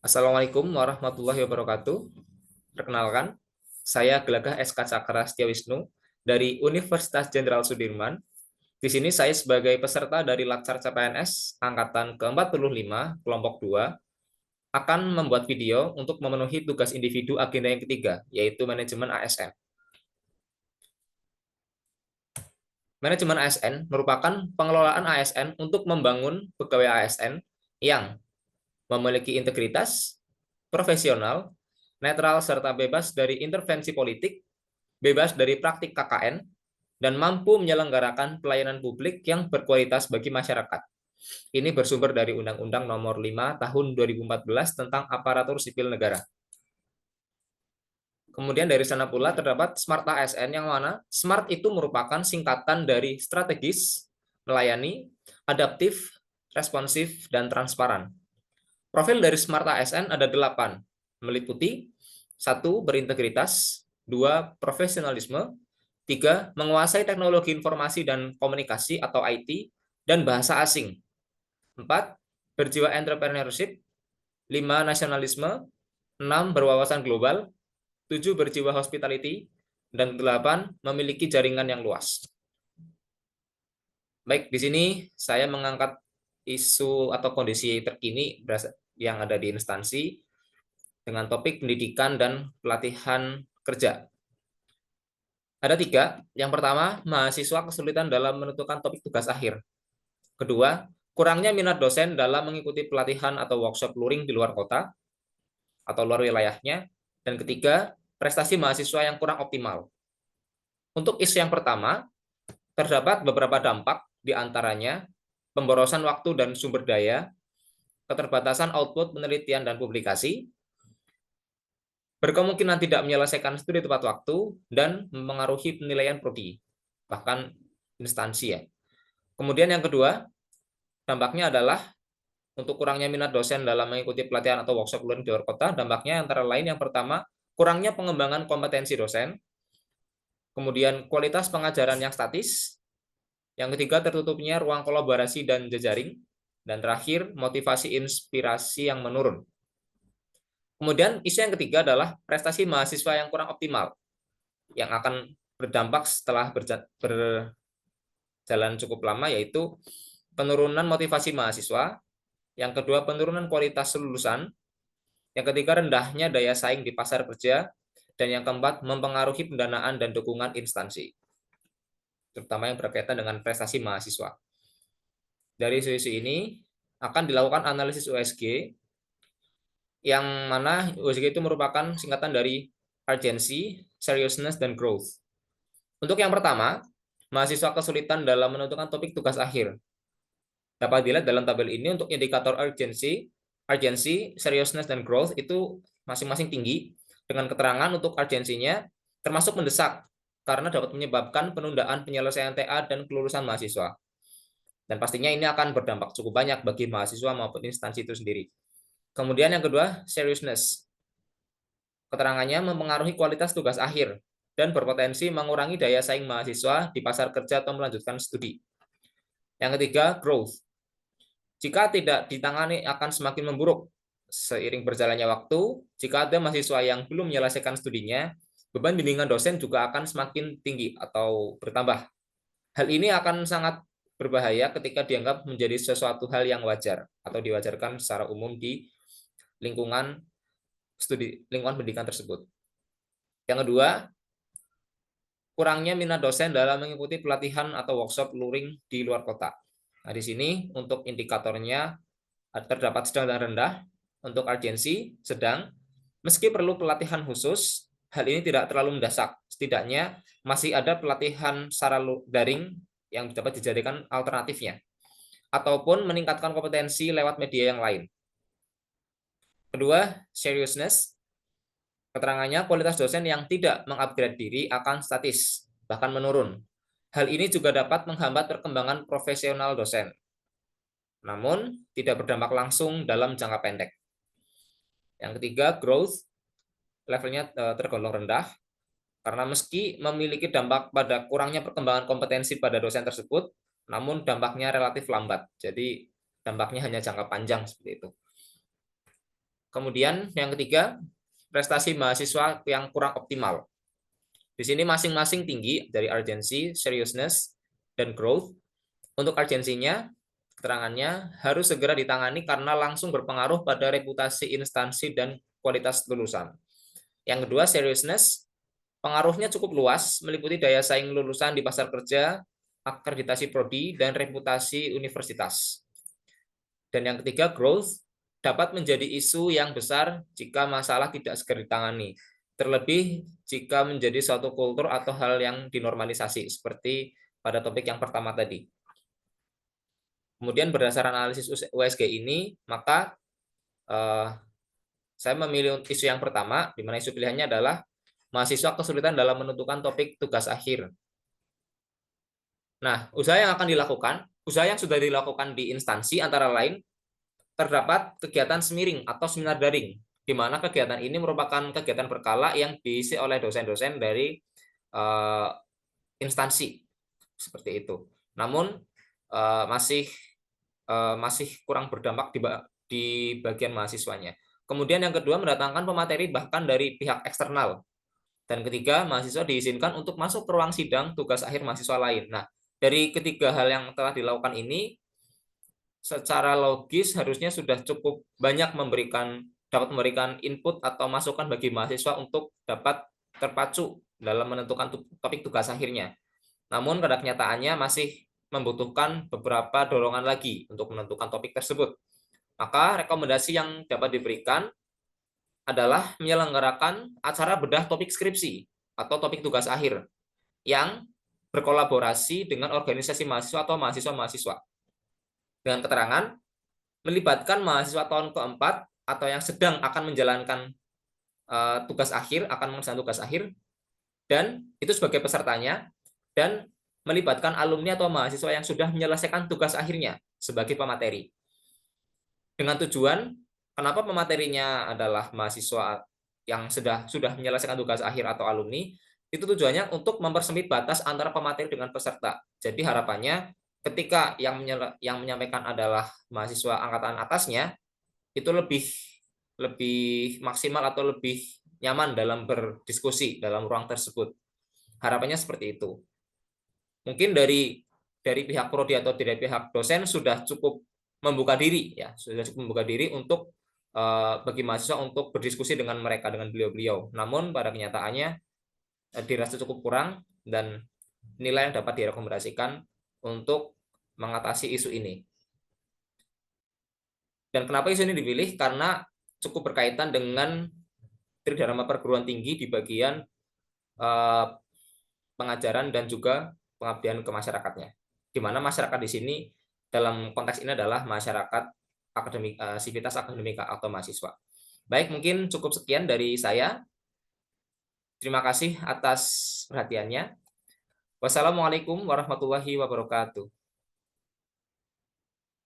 Assalamualaikum warahmatullahi wabarakatuh. Perkenalkan, saya Gelagah SK Cakra Setiawisnu dari Universitas Jenderal Sudirman. Di sini saya sebagai peserta dari Latsar CPNS Angkatan ke-45, kelompok 2, akan membuat video untuk memenuhi tugas individu agenda yang ketiga, yaitu manajemen ASN. Manajemen ASN merupakan pengelolaan ASN untuk membangun pegawai ASN yang memiliki integritas, profesional, netral, serta bebas dari intervensi politik, bebas dari praktik KKN, dan mampu menyelenggarakan pelayanan publik yang berkualitas bagi masyarakat. Ini bersumber dari Undang-Undang Nomor 5 Tahun 2014 tentang Aparatur Sipil Negara. Kemudian dari sana pula terdapat Smart ASN yang mana Smart itu merupakan singkatan dari strategis, melayani, adaptif, responsif, dan transparan. Profil dari Smart ASN ada 8, meliputi 1. Berintegritas, 2. Profesionalisme, 3. Menguasai teknologi informasi dan komunikasi atau IT dan bahasa asing, 4. Berjiwa entrepreneurship, 5. Nasionalisme, 6. Berwawasan global, 7. Berjiwa hospitality, dan 8. Memiliki jaringan yang luas. Baik, di sini saya mengangkat isu atau kondisi terkini yang ada di instansi dengan topik pendidikan dan pelatihan kerja. Ada 3. Yang pertama, mahasiswa kesulitan dalam menentukan topik tugas akhir. Kedua, kurangnya minat dosen dalam mengikuti pelatihan atau workshop luring di luar kota atau luar wilayahnya. Dan ketiga, prestasi mahasiswa yang kurang optimal. Untuk isu yang pertama, terdapat beberapa dampak, di antaranya pemborosan waktu dan sumber daya, keterbatasan output penelitian dan publikasi, berkemungkinan tidak menyelesaikan studi tepat waktu, dan mempengaruhi penilaian prodi, bahkan instansi ya. Kemudian yang kedua, dampaknya adalah untuk kurangnya minat dosen dalam mengikuti pelatihan atau workshop luring di luar kota, dampaknya antara lain yang pertama, kurangnya pengembangan kompetensi dosen, kemudian kualitas pengajaran yang statis, yang ketiga tertutupnya ruang kolaborasi dan jejaring, dan terakhir motivasi inspirasi yang menurun. Kemudian isu yang ketiga adalah prestasi mahasiswa yang kurang optimal, yang akan berdampak setelah berjalan cukup lama, yaitu penurunan motivasi mahasiswa, yang kedua penurunan kualitas lulusan, yang ketiga rendahnya daya saing di pasar kerja, dan yang keempat mempengaruhi pendanaan dan dukungan instansi, terutama yang berkaitan dengan prestasi mahasiswa. Dari isu-isu ini akan dilakukan analisis USG, yang mana USG itu merupakan singkatan dari urgency, seriousness, dan growth. Untuk yang pertama, mahasiswa kesulitan dalam menentukan topik tugas akhir. Dapat dilihat dalam tabel ini untuk indikator urgency, seriousness, dan growth itu masing-masing tinggi, dengan keterangan untuk urgensinya termasuk mendesak karena dapat menyebabkan penundaan penyelesaian TA dan kelulusan mahasiswa. Dan pastinya ini akan berdampak cukup banyak bagi mahasiswa maupun instansi itu sendiri. Kemudian yang kedua, seriousness. Keterangannya mempengaruhi kualitas tugas akhir dan berpotensi mengurangi daya saing mahasiswa di pasar kerja atau melanjutkan studi. Yang ketiga, growth. Jika tidak ditangani akan semakin memburuk. Seiring berjalannya waktu, jika ada mahasiswa yang belum menyelesaikan studinya, beban bimbingan dosen juga akan semakin tinggi atau bertambah. Hal ini akan sangat berbahaya ketika dianggap menjadi sesuatu hal yang wajar atau diwajarkan secara umum di lingkungan pendidikan tersebut. Yang kedua, kurangnya minat dosen dalam mengikuti pelatihan atau workshop luring di luar kota. Nah, di sini untuk indikatornya terdapat sedang dan rendah. Untuk urgensi, sedang. Meski perlu pelatihan khusus, hal ini tidak terlalu mendesak. Setidaknya masih ada pelatihan secara daring yang dapat dijadikan alternatifnya, ataupun meningkatkan kompetensi lewat media yang lain. Kedua, seriousness. Keterangannya, kualitas dosen yang tidak mengupgrade diri akan statis, bahkan menurun. Hal ini juga dapat menghambat perkembangan profesional dosen, namun tidak berdampak langsung dalam jangka pendek. Yang ketiga, growth. Levelnya tergolong rendah, karena meski memiliki dampak pada kurangnya perkembangan kompetensi pada dosen tersebut, namun dampaknya relatif lambat. Jadi dampaknya hanya jangka panjang seperti itu. Kemudian yang ketiga, prestasi mahasiswa yang kurang optimal. Di sini masing-masing tinggi dari urgency, seriousness, dan growth. Untuk urgensinya, keterangannya harus segera ditangani karena langsung berpengaruh pada reputasi instansi dan kualitas lulusan. Yang kedua, seriousness, pengaruhnya cukup luas, meliputi daya saing lulusan di pasar kerja, akreditasi prodi, dan reputasi universitas. Dan yang ketiga, growth, dapat menjadi isu yang besar jika masalah tidak segera ditangani, terlebih jika menjadi suatu kultur atau hal yang dinormalisasi, seperti pada topik yang pertama tadi. Kemudian berdasarkan analisis USG ini, maka saya memilih isu yang pertama, di mana isu pilihannya adalah mahasiswa kesulitan dalam menentukan topik tugas akhir. Nah, usaha yang akan dilakukan, usaha yang sudah dilakukan di instansi antara lain, terdapat kegiatan semiring atau seminar daring, di mana kegiatan ini merupakan kegiatan berkala yang diisi oleh dosen-dosen dari instansi, seperti itu. Namun masih kurang berdampak di bagian mahasiswanya. Kemudian yang kedua, mendatangkan pemateri bahkan dari pihak eksternal. Dan ketiga, mahasiswa diizinkan untuk masuk ke ruang sidang tugas akhir mahasiswa lain. Nah, dari ketiga hal yang telah dilakukan ini, secara logis harusnya sudah cukup banyak dapat memberikan input atau masukan bagi mahasiswa untuk dapat terpacu dalam menentukan topik tugas akhirnya. Namun pada kenyataannya masih membutuhkan beberapa dorongan lagi untuk menentukan topik tersebut. Maka rekomendasi yang dapat diberikan adalah menyelenggarakan acara bedah topik skripsi atau topik tugas akhir yang berkolaborasi dengan organisasi mahasiswa atau mahasiswa-mahasiswa. Dengan keterangan, melibatkan mahasiswa tahun keempat atau yang sedang akan menjalankan tugas akhir, akan mengerjakan tugas akhir, dan itu sebagai pesertanya, dan melibatkan alumni atau mahasiswa yang sudah menyelesaikan tugas akhirnya sebagai pemateri. Dengan tujuan, kenapa pematerinya adalah mahasiswa yang sudah menyelesaikan tugas akhir atau alumni, itu tujuannya untuk mempersempit batas antara pemateri dengan peserta. Jadi harapannya ketika yang menyampaikan adalah mahasiswa angkatan atasnya, itu lebih maksimal atau lebih nyaman dalam berdiskusi dalam ruang tersebut. Harapannya seperti itu. Mungkin dari pihak prodi atau dari pihak dosen sudah cukup membuka diri, ya, sudah cukup membuka diri untuk bagi mahasiswa untuk berdiskusi dengan mereka, dengan beliau-beliau. Namun pada kenyataannya dirasa cukup kurang dan nilai yang dapat direkomendasikan untuk mengatasi isu ini. Dan kenapa isu ini dipilih? Karena cukup berkaitan dengan tridharma perguruan tinggi di bagian pengajaran dan juga pengabdian ke masyarakatnya. Di mana masyarakat di sini dalam konteks ini adalah masyarakat akademik, sivitas akademika atau mahasiswa. Baik, mungkin cukup sekian dari saya. Terima kasih atas perhatiannya. Wassalamualaikum warahmatullahi wabarakatuh.